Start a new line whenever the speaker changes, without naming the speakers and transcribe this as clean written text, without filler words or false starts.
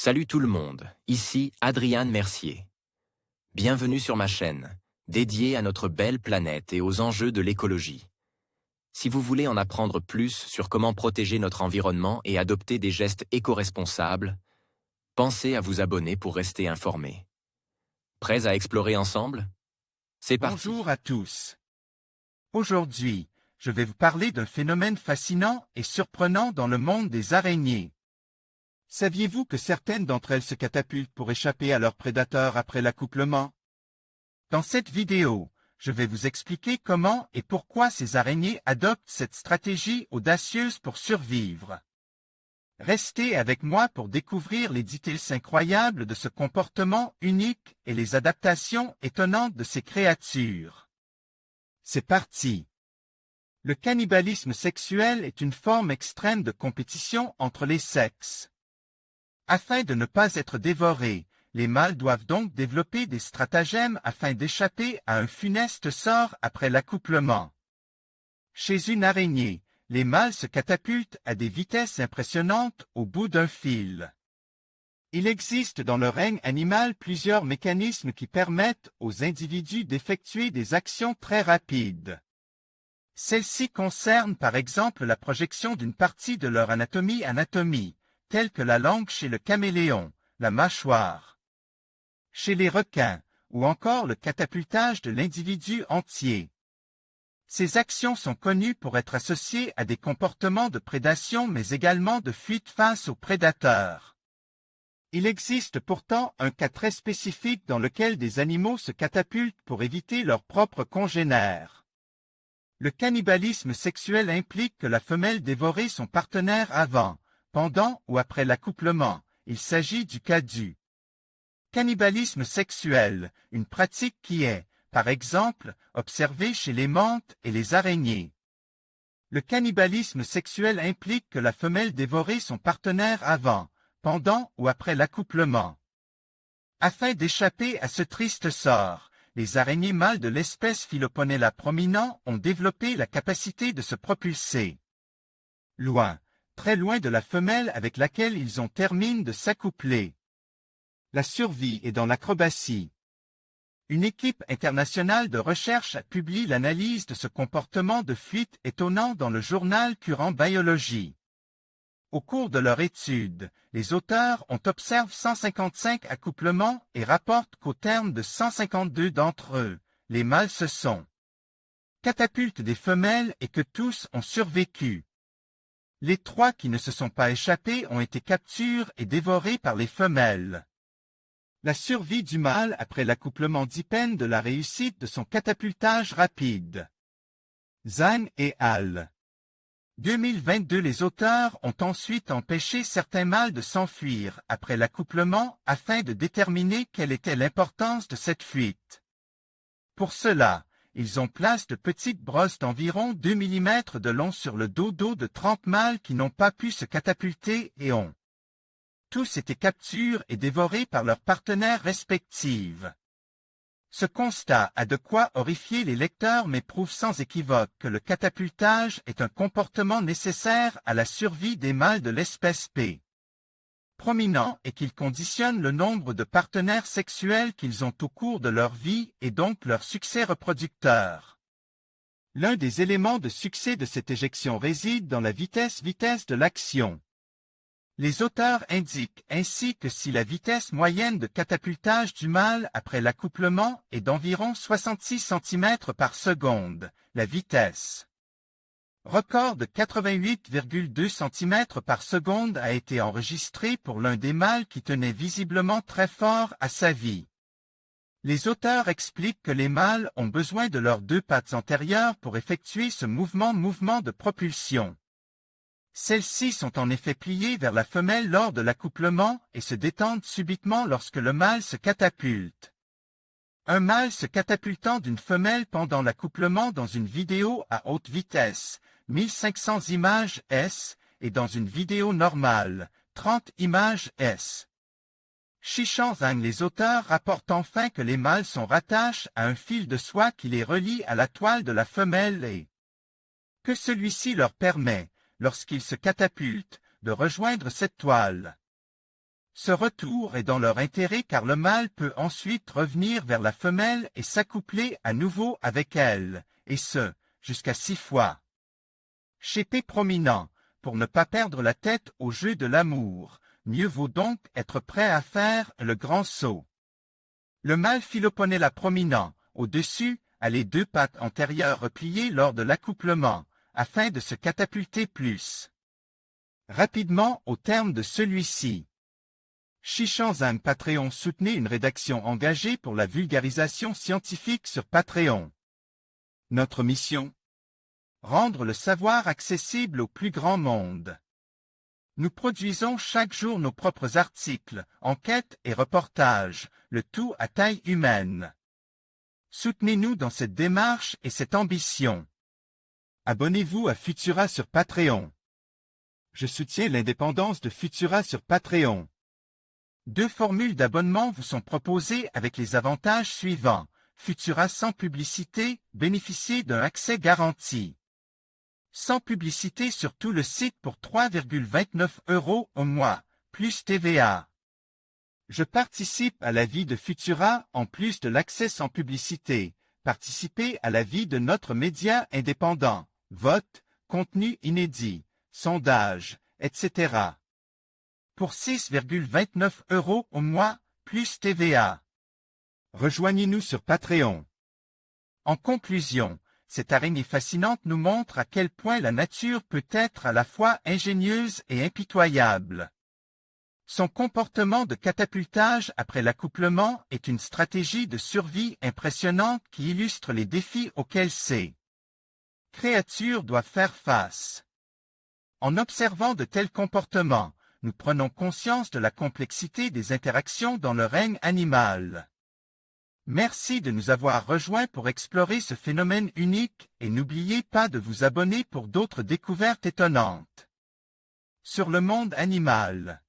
Salut tout le monde, ici Adrian Mercier. Bienvenue sur ma chaîne, dédiée à notre belle planète et aux enjeux de l'écologie. Si vous voulez en apprendre plus sur comment protéger notre environnement et adopter des gestes éco-responsables, pensez à vous abonner pour rester informé. Prêts à explorer ensemble? C'est parti.
Bonjour à tous. Aujourd'hui, je vais vous parler d'un phénomène fascinant et surprenant dans le monde des araignées. Saviez-vous que certaines d'entre elles se catapultent pour échapper à leurs prédateurs après l'accouplement? Dans cette vidéo, je vais vous expliquer comment et pourquoi ces araignées adoptent cette stratégie audacieuse pour survivre. Restez avec moi pour découvrir les détails incroyables de ce comportement unique et les adaptations étonnantes de ces créatures. C'est parti! Le cannibalisme sexuel est une forme extrême de compétition entre les sexes. Afin de ne pas être dévorés, les mâles doivent donc développer des stratagèmes afin d'échapper à un funeste sort après l'accouplement. Chez une araignée, les mâles se catapultent à des vitesses impressionnantes au bout d'un fil. Il existe dans le règne animal plusieurs mécanismes qui permettent aux individus d'effectuer des actions très rapides. Celles-ci concernent par exemple la projection d'une partie de leur anatomie, telle que la langue chez le caméléon, la mâchoire, chez les requins, ou encore le catapultage de l'individu entier. Ces actions sont connues pour être associées à des comportements de prédation mais également de fuite face aux prédateurs. Il existe pourtant un cas très spécifique dans lequel des animaux se catapultent pour éviter leurs propres congénères. Le cannibalisme sexuel implique que la femelle dévore son partenaire avant, pendant ou après l'accouplement. Il s'agit du cas du cannibalisme sexuel, une pratique qui est, par exemple, observée chez les mantes et les araignées. Le cannibalisme sexuel implique que la femelle dévore son partenaire avant, pendant ou après l'accouplement. Afin d'échapper à ce triste sort, les araignées mâles de l'espèce Philoponella prominent ont développé la capacité de se propulser loin, très loin de la femelle avec laquelle ils ont terminé de s'accoupler. La survie est dans l'acrobatie. Une équipe internationale de recherche a publié l'analyse de ce comportement de fuite étonnant dans le journal Current Biology. Au cours de leur étude, les auteurs ont observé 155 accouplements et rapportent qu'au terme de 152 d'entre eux, les mâles se sont catapultés des femelles et que tous ont survécu. Les 3 qui ne se sont pas échappés ont été capturés et dévorés par les femelles. La survie du mâle après l'accouplement dépend de la réussite de son catapultage rapide. Zhang et al. 2022. Les auteurs ont ensuite empêché certains mâles de s'enfuir après l'accouplement afin de déterminer quelle était l'importance de cette fuite. Pour cela, ils ont placé de petites brosses d'environ 2 mm de long sur le dos de 30 mâles qui n'ont pas pu se catapulter et ont tous été capturés et dévorés par leurs partenaires respectifs. Ce constat a de quoi horrifier les lecteurs mais prouve sans équivoque que le catapultage est un comportement nécessaire à la survie des mâles de l'espèce P. Prominent et qu'il conditionne le nombre de partenaires sexuels qu'ils ont au cours de leur vie et donc leur succès reproducteur. L'un des éléments de succès de cette éjection réside dans la vitesse de l'action. Les auteurs indiquent ainsi que si la vitesse moyenne de catapultage du mâle après l'accouplement est d'environ 66 cm par seconde, la vitesse record de 88,2 cm par seconde a été enregistrée pour l'un des mâles qui tenait visiblement très fort à sa vie. Les auteurs expliquent que les mâles ont besoin de leurs 2 pattes antérieures pour effectuer ce mouvement de propulsion. Celles-ci sont en effet pliées vers la femelle lors de l'accouplement et se détendent subitement lorsque le mâle se catapulte. Un mâle se catapultant d'une femelle pendant l'accouplement dans une vidéo à haute vitesse, 1500 images s, et dans une vidéo normale, 30 images s. Shishan Zhang. Les auteurs rapportent enfin que les mâles sont rattachés à un fil de soie qui les relie à la toile de la femelle et que celui-ci leur permet, lorsqu'ils se catapultent, de rejoindre cette toile. Ce retour est dans leur intérêt car le mâle peut ensuite revenir vers la femelle et s'accoupler à nouveau avec elle, et ce, jusqu'à 6 fois. Chez P prominent, pour ne pas perdre la tête au jeu de l'amour, mieux vaut donc être prêt à faire le grand saut. Le mâle Philoponella prominent, au-dessus, a les 2 pattes antérieures repliées lors de l'accouplement, afin de se catapulter plus rapidement au terme de celui-ci. Chichanzan Patreon soutenez une rédaction engagée pour la vulgarisation scientifique sur Patreon. Notre mission? Rendre le savoir accessible au plus grand monde. Nous produisons chaque jour nos propres articles, enquêtes et reportages, le tout à taille humaine. Soutenez-nous dans cette démarche et cette ambition. Abonnez-vous à Futura sur Patreon. Je soutiens l'indépendance de Futura sur Patreon. 2 formules d'abonnement vous sont proposées avec les avantages suivants. Futura sans publicité, bénéficiez d'un accès garanti. Sans publicité sur tout le site pour 3,29 € au mois, plus TVA. Je participe à la vie de Futura en plus de l'accès sans publicité. Participez à la vie de notre média indépendant. Vote, contenu inédit, sondage, etc. Pour 6,29 € au mois, plus TVA. Rejoignez-nous sur Patreon. En conclusion, cette araignée fascinante nous montre à quel point la nature peut être à la fois ingénieuse et impitoyable. Son comportement de catapultage après l'accouplement est une stratégie de survie impressionnante qui illustre les défis auxquels ces créatures doivent faire face. En observant de tels comportements, nous prenons conscience de la complexité des interactions dans le règne animal. Merci de nous avoir rejoints pour explorer ce phénomène unique et n'oubliez pas de vous abonner pour d'autres découvertes étonnantes sur le monde animal.